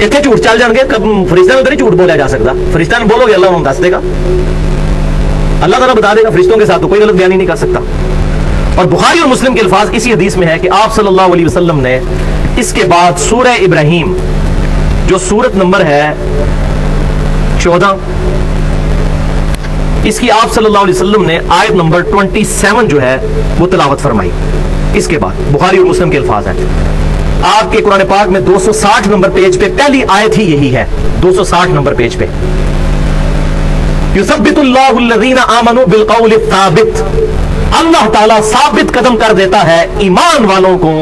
اتنے جھوٹ چل جان گے, فرشتہ نے تو نہیں جھوٹ بولا جا سکتا, فرشتہ نے بولو گے اللہ انہوں دس دے گا, اللہ تعالیٰ بتا دے گا. فرشتوں کے ساتھ تو کوئی غلط بیانی نہیں کر سکتا. اور بخاری اور مسلم کے الفاظ اسی حدیث میں ہے کہ آپ صلی اللہ علیہ وسلم نے اس کے بعد سورہ ابراہیم جو سورت نمبر ہے 14, اس کی آپ صلی اللہ علیہ وسلم نے آیت نمبر 27 جو ہے وہ تلاوت فرمائی. اس کے بعد بخاری اور مسلم کے الفاظ ہیں. آپ کے قرآن پاک میں 260 نمبر پیج پہ پہلی آیت ہی یہی ہے, 260 نمبر پیج پہ, یثبت اللہ الذین آمنوا بالقول الثابت, اللہ تعالیٰ ثابت قدم کر دیتا ہے ایمان والوں کو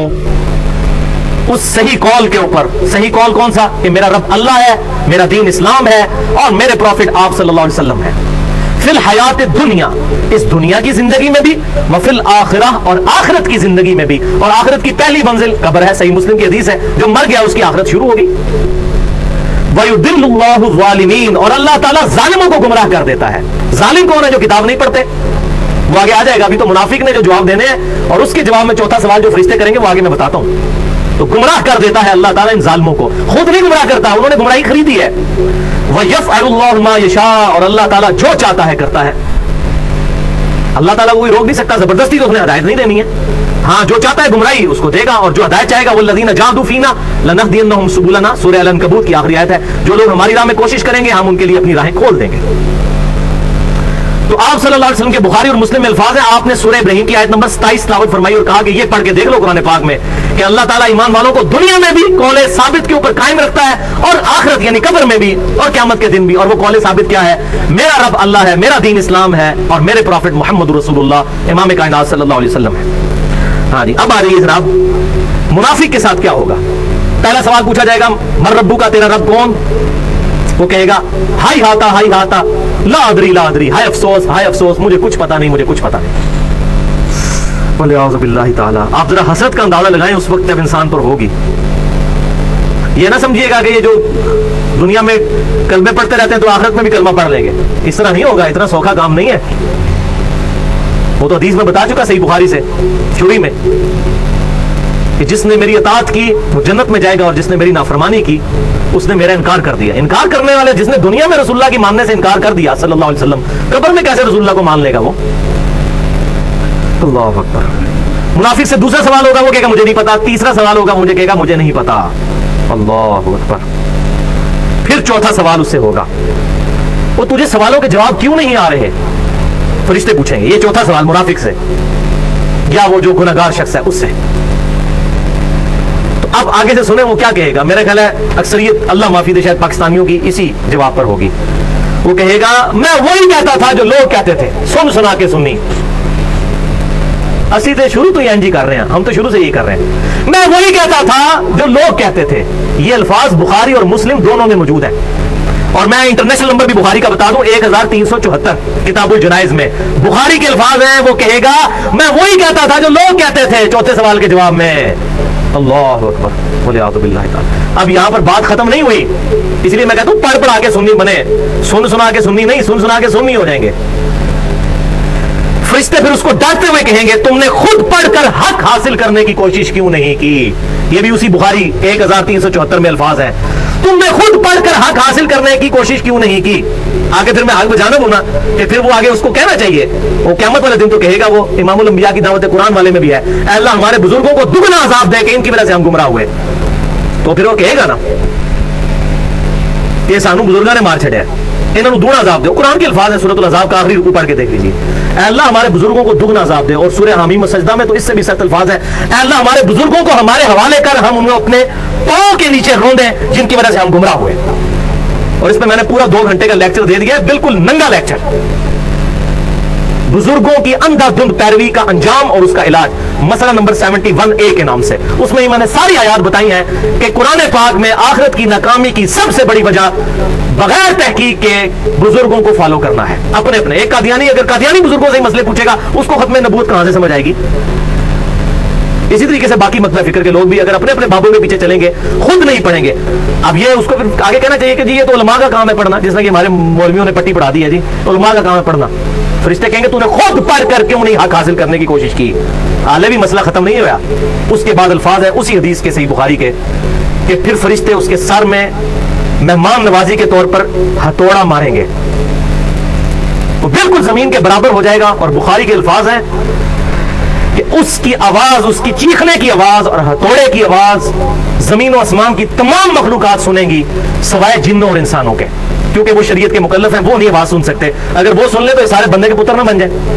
اس صحیح قول کے اوپر. صحیح قول کون سا؟ کہ میرا رب اللہ ہے, میرا دین اسلام ہے, اور میرے پروفٹ آپ صلی اللہ علیہ وسلم ہے. فی الحیات دنیا, اس دنیا کی زندگی میں بھی, وفی الآخرہ, اور آخرت کی زندگی میں بھی. اور آخرت کی پہلی منزل قبر ہے, صحیح مسلم کی حدیث ہے, جو مر گیا اس کی آخرت شروع ہوگی. وَيُضِلُّ اللَّهُ الظَّالِمِينَ, اور اللہ تعالیٰ ظالموں کو گمراہ کر دیتا ہے. ظالم کون ہے؟ جو کتاب نہیں پڑھتے. وہ آگے آ جائے گا. ابھی تو منافق نے جو جواب دینے ہیں, اور اس کے جواب میں چوتھا سوال جو فرشتے کریں گے وہ آگے میں بتاتا ہوں. تو گمراہ کر دیتا ہے اللہ تعالیٰ ان ظالموں کو, خود نہیں گمراہ کرتا, انہوں نے گمراہی خریدی ہے. وَيَفْعَلُ اللَّهُ مَا يَشَاءُ, اور اللہ تعالیٰ جو چاہتا ہے کرتا ہے. اللہ تعالیٰ کوئی روک نہیں سکتا, زبردستی تو اس نے ہدایت نہیں دینی ہے. ہاں جو چاہتا ہے گمراہی اس کو دے گا, اور جو ہدایت چاہے گا وَالَّذِينَ جَاهَدُوا فِينَا لَنَهْدِيَنَّهُمْ سُبُلَنَا, سورہ العنکبوت کی آخری آیت ہے. جو لوگ ہماری راہ میں کوشش کریں گے ہم ان کے لیے اپنی راہیں کھول دیں گے. تو آپ صلی اللہ علیہ وسلم کے بخاری اور مسلم میں الفاظ ہیں, آپ نے سورہ ابراہیم کی آیت نمبر 27 تلاوت فرمائی اور کہا کہ یہ پڑھ کے دیکھ لو قرآن پاک میں کہ اللہ تعالیٰ ایمان والوں کو دنیا میں بھی قول ثابت کے اوپر قائم رکھتا ہے, اور آخرت یعنی قبر میں بھی, اور قیامت کے دن بھی. اور وہ قول ثابت کیا ہے؟ میرا رب اللہ ہے, میرا دین اسلام ہے, اور میرے پروفٹ محمد رسول اللہ امام کائنات صلی اللہ علیہ وسلم ہے. ہاں جی, اب آ رہی ہے جناب منافق کے ساتھ کیا ہوگا. پہلا سوال پوچھا جائے گا, من ربو کا, تیرا رب کون؟ وہ کہے گا ہائی ہاتا لا ادری لا ادری, ہائے افسوس, مجھے کچھ پتا نہیں. وَلِعَوْذُ بِاللَّهِ تعالیٰ. آپ ذرا حسرت کا اندازہ لگائیں اس وقت جب انسان پر ہوگی. یہ نہ سمجھیے گا کہ یہ جو دنیا میں کلمے پڑھتے رہتے ہیں تو آخرت میں بھی کلمہ پڑھ لیں گے, اس طرح نہیں ہوگا. اتنا سوکھا کام نہیں ہے. وہ تو حدیث میں بتا چکا صحیح بخاری سے شروع میں کہ جس نے میری اطاعت کی وہ جنت میں جائے گا, اور جس نے میری نافرمانی کی اس نے میرا انکار کر دیا. انکار کرنے والے, جس نے دنیا میں رسول اللہ کی ماننے سے انکار کر دیا صلی اللہ علیہ وسلم, قبر میں کیسے رسول اللہ کو مان لے گا وہ؟ اللہ اکبر. منافق سے دوسرا سوال ہوگا, وہ کہے گا مجھے نہیں پتا. تیسرا سوال ہوگا, مجھے کہے گا مجھے نہیں پتا. اللہ اکبر. پھر چوتھا سوال اس سے ہوگا, وہ تجھے سوالوں کے جواب کیوں نہیں آ رہے؟ فرشتے پوچھیں گے. یہ چوتھا سوال منافق سے, یا وہ جو گناہگار شخص ہے اس سے. تو اب آگے سے سنیں وہ کیا کہے گا. میرا خیال ہے اکثریت اللہ معافی دے شاید پاکستانیوں کی اسی جواب پر ہوگی. وہ کہے گا میں وہی کہتا تھا جو لوگ کہتے تھے, سن سنا کے سنی. اسی تو شروع تو یہ انجی کر رہے ہیں, ہم تو شروع سے یہ کر رہے ہیں. میں وہی کہتا تھا جو لوگ کہتے تھے. یہ الفاظ بخاری اور مسلم دونوں میں موجود ہیں, اور میں انٹرنیشنل نمبر بھی بخاری کا بتا دوں, 1374 کتاب الجنائز میں بخاری کے الفاظ ہیں. وہ کہے گا میں وہی کہتا تھا جو لوگ کہتے تھے چوتھے سوال کے جواب میں. اللہ اکبر. وَلِعَوْذُ بِاللَّهِ تعالیٰ. اب یہاں پر بات ختم نہیں ہوئی, اس لیے میں کہتا ہوں پڑھ پڑھا کے سننی بنے, سن سنا کے سننی نہیں, سن سنا کے سننی ہو جائیں گے. فرشتے پھر اس کو ڈانٹتے ہوئے کہیں گے تم نے خود پڑھ کر حق حاصل کرنے کی کوشش کیوں نہیں کی. یہ بھی اسی بخاری 1374 میں الفاظ ہے, تم نے خود پڑھ کر حق حاصل کرنے کی کوشش کیوں نہیں کی. آگے پھر میں حق بجانا ہوں نا کہ پھر وہ آگے اس کو کہنا چاہیے. وہ قیامت والے دن تو کہے گا, وہ امام الانبیاء کی دعوت قرآن والے میں بھی ہے, اے اللہ ہمارے بزرگوں کو دگنا عذاب دے کہ ان کی وجہ سے ہم گمراہ ہوئے. تو پھر وہ کہے گا نا کہ سانو بزرگاں نے مار چھڑیا, انہوں نے دگنا عذاب دے. قرآن کے الفاظ ہیں, سورۃ العذاب کا آخری رکوع پڑھ کے دیکھ لیجیے. اے اللہ ہمارے بزرگوں کو دگنا عذاب دے. اور سورہ حمیم و سجدہ میں تو اس سے بھی سخت الفاظ ہیں, اے اللہ ہمارے بزرگوں کو ہمارے حوالے کر, ہم انہیں اپنے پاؤں کے نیچے روندیں جن کی وجہ سے ہم گمراہ ہوئے. اور اس پہ میں نے پورا 2 گھنٹے کا لیکچر دے دیا ہے, بالکل ننگا لیکچر, بزرگوں کی اندھا دھند پیروی کا انجام اور اس کا علاج, مسئلہ نمبر 71A کے نام سے. اس میں ہی میں نے ساری آیات بتائی ہیں کہ قرآن پاک میں آخرت کی ناکامی کی سب سے بڑی وجہ بغیر تحقیق کے بزرگوں کو فالو کرنا ہے. اپنے ایک قادیانی اگر قادیانی بزرگوں سے مسئلے پوچھے گا اس کو ختم نبوت کہاں سے سمجھ آئے گی. اسی طریقے سے باقی مطلب فکر کے لوگ بھی اگر اپنے اپنے بابوں کے پیچھے چلیں گے, خود نہیں پڑھیں گے. اب یہ اس کو پھر آگے کہنا چاہیے کہ جی یہ تو علماء کا کام ہے پڑھنا, جس طرح کہ ہمارے مولویوں نے پٹی پڑھا دی ہے, جی علماء کا کام ہے پڑھنا. فرشتے کہیں گے تو نے خود پڑھ کر کیوں نہیں حق حاصل کرنے کی کوشش کی. حالے بھی مسئلہ ختم نہیں ہوا. اس کے بعد الفاظ ہے اسی حدیث کے صحیح بخاری کے کہ پھر فرشتے اس کے سر میں مہمان نوازی کے طور پر ہتھوڑا ماریں گے، وہ بالکل زمین کے برابر ہو جائے گا، اور بخاری کے الفاظ ہیں کہ اس کی آواز، اس کی چیخنے کی آواز اور ہتھوڑے کی آواز زمین و آسمان کی تمام مخلوقات سنیں گی سوائے جنوں اور انسانوں کے، کیونکہ وہ شریعت کے مکلف ہیں، وہ نہیں آواز سن سکتے، اگر وہ سن لے تو یہ سارے بندے کے پتر نہ بن جائیں۔